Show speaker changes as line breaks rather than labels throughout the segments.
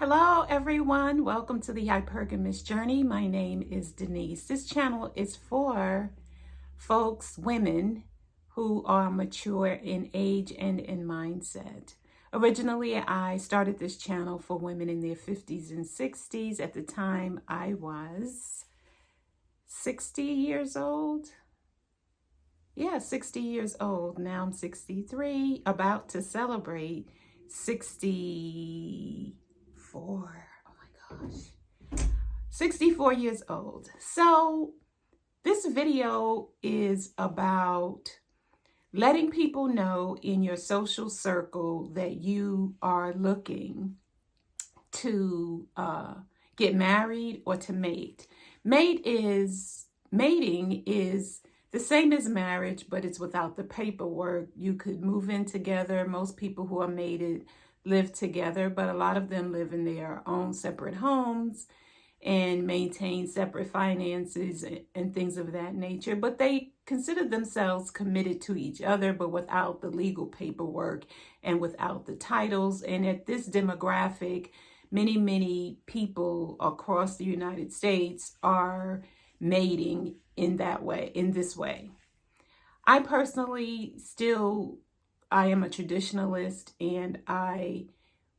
Hello, everyone. Welcome to the Hypergamous Journey. My name is Denise. This channel is for folks, women who are mature in age and in mindset. Originally, I started this channel for women in their 50s and 60s. At the time, I was 60 years old. Yeah, 60 years old. Now I'm 63, about to celebrate 64. Oh my gosh. 64 years old. So this video is about letting people know in your social circle that you are looking to get married or to mate. Mating is the same as marriage, but it's without the paperwork. You could move in together. Most people who are mated live together, but a lot of them live in their own separate homes and maintain separate finances and things of that nature. But they consider themselves committed to each other, but without the legal paperwork and without the titles. And at this demographic, many people across the United States are mating in this way. I personally I am a traditionalist and I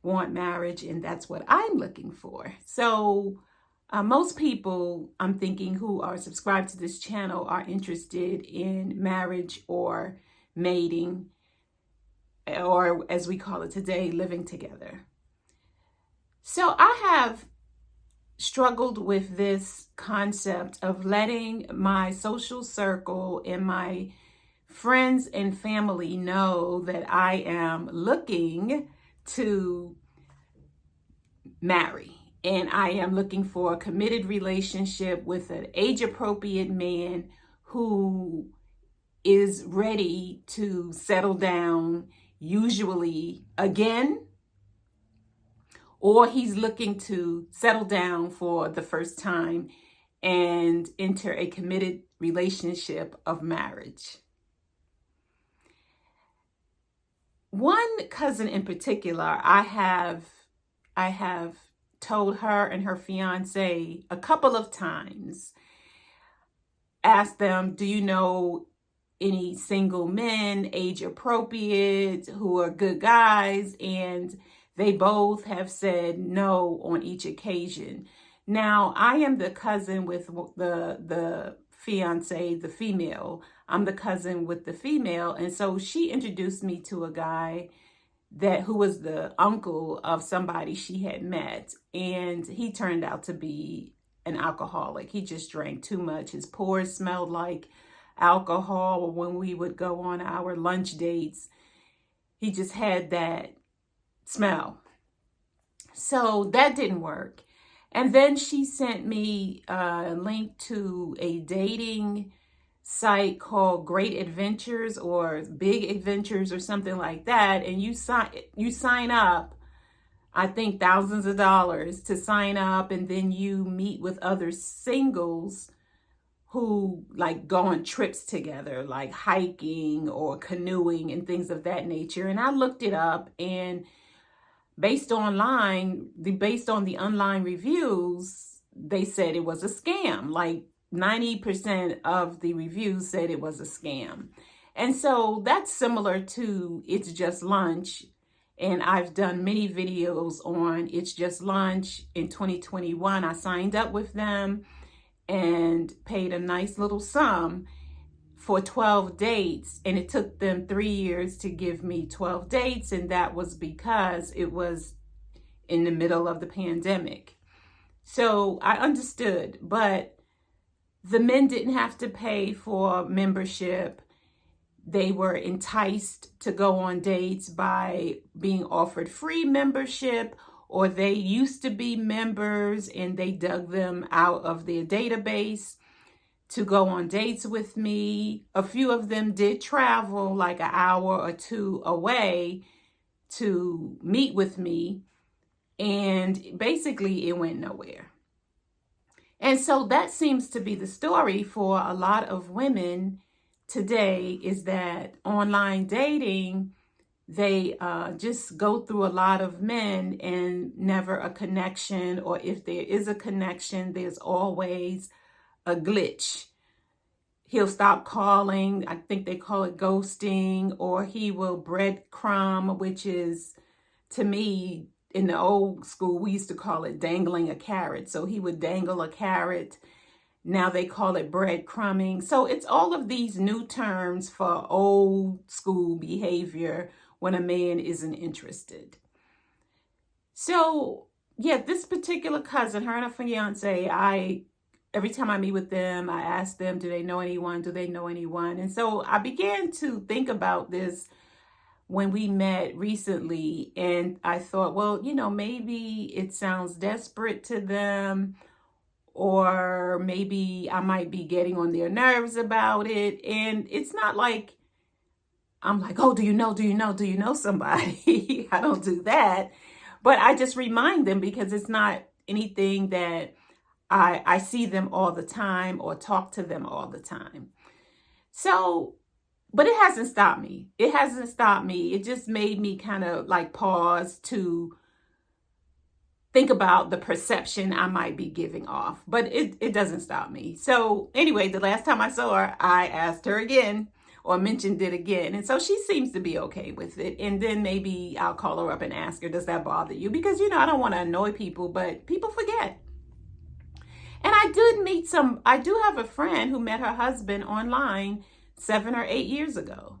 want marriage, and that's what I'm looking for. So most people, I'm thinking, who are subscribed to this channel are interested in marriage or mating, or as we call it today, living together. So I have struggled with this concept of letting my social circle and my friends and family know that I am looking to marry and I am looking for a committed relationship with an age-appropriate man who is ready to settle down, usually again, or he's looking to settle down for the first time and enter a committed relationship of marriage. One cousin in particular, I have told her and her fiance a couple of times, asked them, do you know any single men, age appropriate, who are good guys? And they both have said no on each occasion. Now, I am the cousin with the fiance, the female. I'm the cousin with the female. And so she introduced me to a guy who was the uncle of somebody she had met. And he turned out to be an alcoholic. He just drank too much. His pores smelled like alcohol. When we would go on our lunch dates, he just had that smell. So that didn't work. And then she sent me a link to a dating site called Great Adventures or Big Adventures or something like that. And you sign up, I think thousands of dollars to sign up, and then you meet with other singles who like go on trips together, like hiking or canoeing and things of that nature. And I looked it up, and based on the online reviews, they said it was a scam. Like 90% of the reviews said it was a scam. And so that's similar to It's Just Lunch. And I've done many videos on It's Just Lunch. In 2021, I signed up with them and paid a nice little sum for 12 dates, and it took them 3 years to give me 12 dates, and that was because it was in the middle of the pandemic. So I understood, but the men didn't have to pay for membership. They were enticed to go on dates by being offered free membership, or they used to be members and they dug them out of their database to go on dates with me. A few of them did travel like an hour or two away to meet with me, and basically it went nowhere. And so that seems to be the story for a lot of women today, is that online dating they just go through a lot of men and never a connection, or if there is a connection, there's always a glitch. He'll stop calling. I think they call it ghosting, or he will breadcrumb, which is, to me, in the old school, we used to call it dangling a carrot. So he would dangle a carrot. Now they call it breadcrumbing. So it's all of these new terms for old school behavior when a man isn't interested. So yeah, this particular cousin, her and her fiance, every time I meet with them, I ask them, do they know anyone? Do they know anyone? And so I began to think about this when we met recently, and I thought, well, maybe it sounds desperate to them, or maybe I might be getting on their nerves about it. And it's not like I'm like, oh, do you know somebody? I don't do that. But I just remind them because it's not anything that I see them all the time or talk to them all the time. So, but it hasn't stopped me. It hasn't stopped me. It just made me kind of like pause to think about the perception I might be giving off. But it doesn't stop me. So anyway, the last time I saw her, I asked her again or mentioned it again. And so she seems to be okay with it. And then maybe I'll call her up and ask her, does that bother you? Because, I don't want to annoy people, but people forget. And I do have a friend who met her husband online 7 or 8 years ago.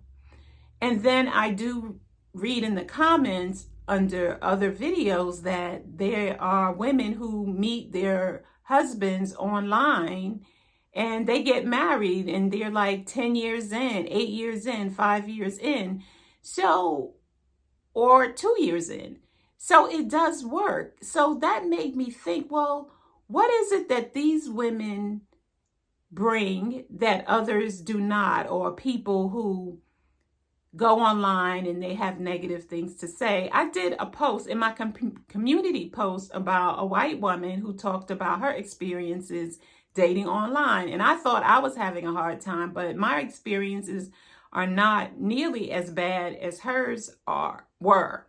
And then I do read in the comments under other videos that there are women who meet their husbands online and they get married and they're like 10 years in, 8 years in, 5 years in. So, or 2 years in. So it does work. So that made me think, well, what is it that these women bring that others do not, or people who go online and they have negative things to say? I did a post in my community post about a white woman who talked about her experiences dating online. And I thought I was having a hard time, but my experiences are not nearly as bad as hers were.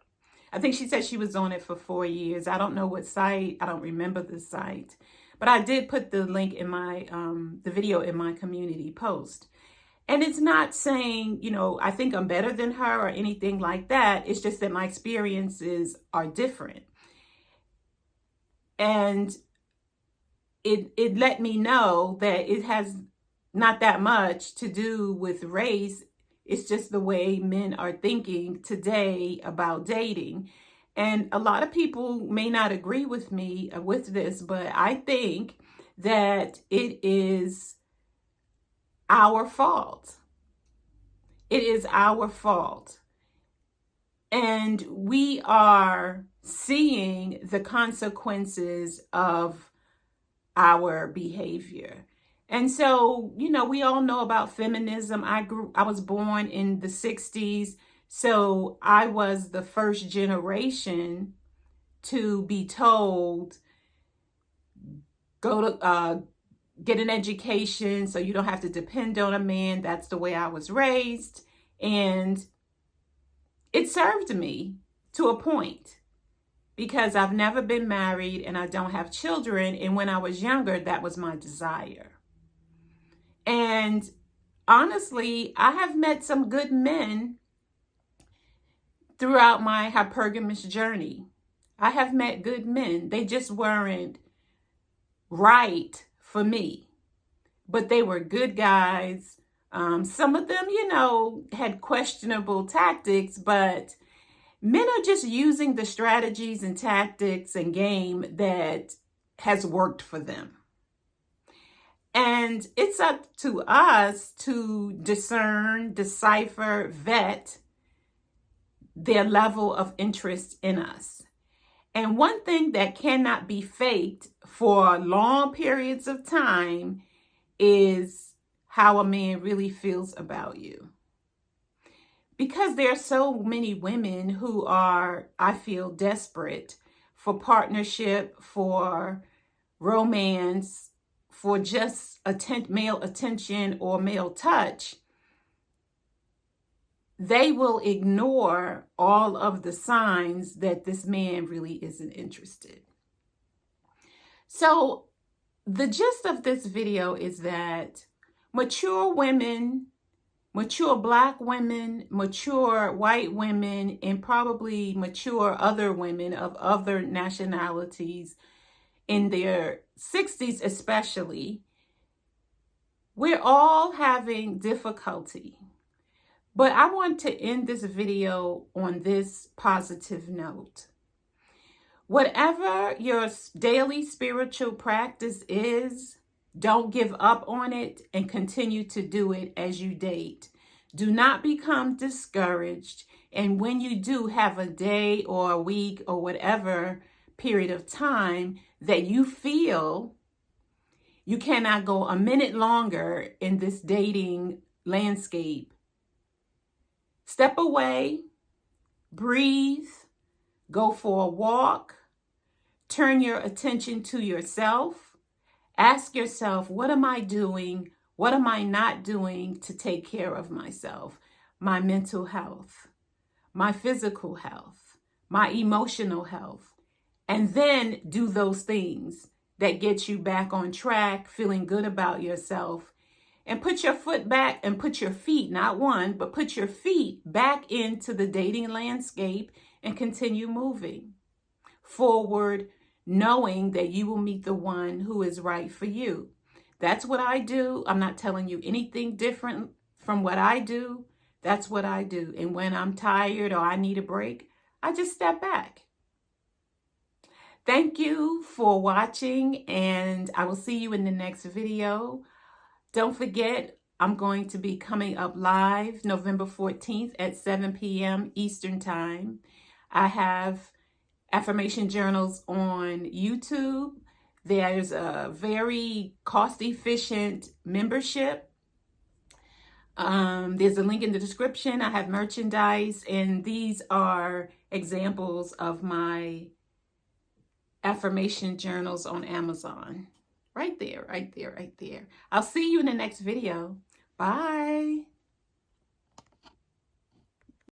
I think she said she was on it for 4 years. I don't know what site. I don't remember the site. But I did put the link in my, the video in my community post. And it's not saying, I think I'm better than her or anything like that. It's just that my experiences are different. And it let me know that it has not that much to do with race. It's just the way men are thinking today about dating. And a lot of people may not agree with me with this, but I think that it is our fault. It is our fault. And we are seeing the consequences of our behavior. And so, we all know about feminism. I was born in the 60s. So I was the first generation to be told, go to get an education so you don't have to depend on a man. That's the way I was raised. And it served me to a point because I've never been married and I don't have children. And when I was younger, that was my desire. And honestly, I have met some good men throughout my hypergamous journey. I have met good men. They just weren't right for me, but they were good guys. Some of them, had questionable tactics, but men are just using the strategies and tactics and game that has worked for them. And it's up to us to discern, decipher, vet their level of interest in us. And one thing that cannot be faked for long periods of time is how a man really feels about you. Because there are so many women who are, I feel, desperate for partnership, for romance, for just male attention or male touch. they will ignore all of the signs that this man really isn't interested. So the gist of this video is that mature women, mature Black women, mature white women, and probably mature other women of other nationalities in their 60s especially, we're all having difficulty. But I want to end this video on this positive note. Whatever your daily spiritual practice is, don't give up on it and continue to do it as you date. Do not become discouraged. And when you do have a day or a week or whatever period of time that you feel you cannot go a minute longer in this dating landscape, step away, breathe, go for a walk, turn your attention to yourself. Ask yourself, what am I doing? What am I not doing to take care of myself? My mental health, my physical health, my emotional health. And then do those things that get you back on track, feeling good about yourself. And put your foot back and put your feet, not one, but put your feet back into the dating landscape and continue moving forward, knowing that you will meet the one who is right for you. That's what I do. I'm not telling you anything different from what I do. That's what I do. And when I'm tired or I need a break, I just step back. Thank you for watching, and I will see you in the next video. Don't forget, I'm going to be coming up live November 14th at 7 p.m. Eastern Time. I have Affirmation Journals on YouTube. There's a very cost-efficient membership. There's a link in the description. I have merchandise, and these are examples of my Affirmation Journals on Amazon. Right there, right there, right there. I'll see you in the next video. Bye.